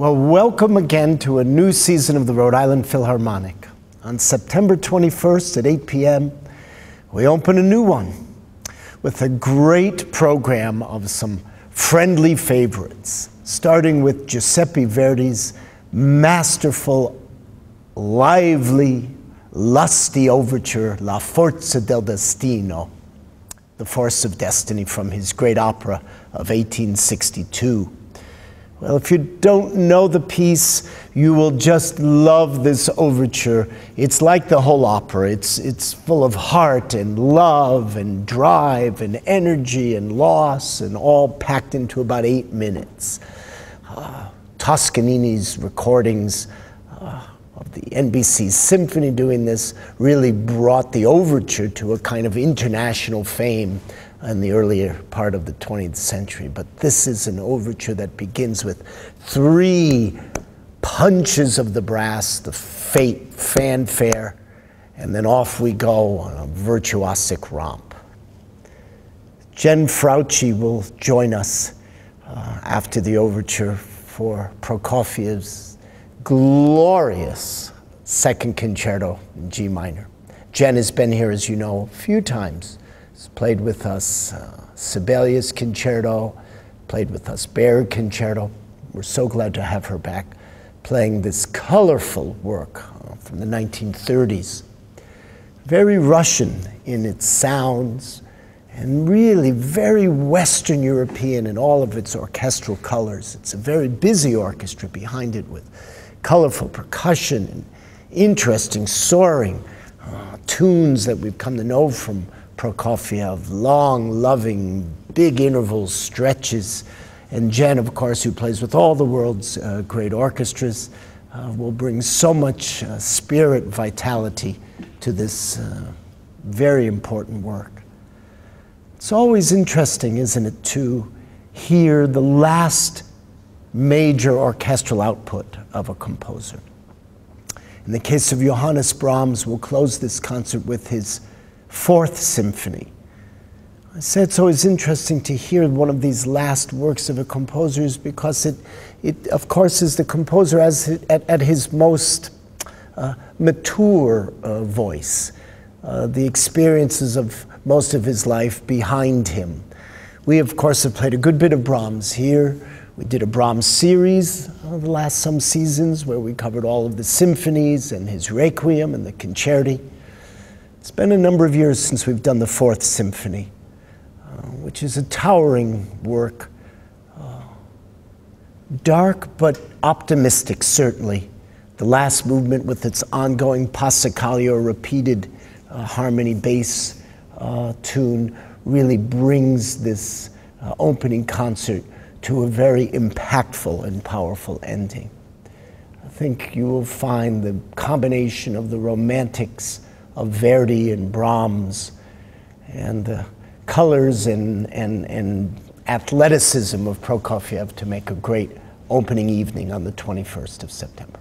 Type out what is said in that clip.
Well, welcome again to a new season of the Rhode Island Philharmonic. On September 21st at 8 p.m., we open a new one with a great program of some friendly favorites, starting with Giuseppe Verdi's masterful, lively, lusty overture, La forza del destino, the force of destiny, from his great opera of 1862. Well, if you don't know the piece, you will just love this overture. It's like the whole opera. It's full of heart and love and drive and energy and loss, and all packed into about 8 minutes. Toscanini's recordings of the NBC Symphony doing this really brought the overture to a kind of international fame in the earlier part of the 20th century. But this is an overture that begins with 3 punches of the brass, the fanfare, and then off we go on a virtuosic romp. Jen Frautschi will join us after the overture for Prokofiev's glorious second concerto in G minor. Jen has been here, as you know, a few times. She's played with us Sibelius Concerto, played with us Baird Concerto. We're so glad to have her back playing this colorful work from the 1930s. Very Russian in its sounds, and really very Western European in all of its orchestral colors. It's a very busy orchestra behind it with colorful percussion and interesting soaring tunes that we've come to know from Prokofiev, long, loving, big intervals, stretches. And Jen, of course, who plays with all the world's great orchestras, will bring so much spirit, vitality to this very important work. It's always interesting, isn't it, to hear the last major orchestral output of a composer. In the case of Johannes Brahms, we'll close this concert with his 4th Symphony. I say it's always interesting to hear one of these last works of a composer because it of course, is the composer at his most mature voice, the experiences of most of his life behind him. We, of course, have played a good bit of Brahms here. We did a Brahms series the last some seasons where we covered all of the symphonies and his Requiem and the Concerti. It's been a number of years since we've done the 4th Symphony, which is a towering work. Dark but optimistic, certainly. The last movement with its ongoing passacaglio repeated harmony bass tune really brings this opening concert to a very impactful and powerful ending. I think you will find the combination of the romantics of Verdi and Brahms and the colors and athleticism of Prokofiev to make a great opening evening on the 21st of September.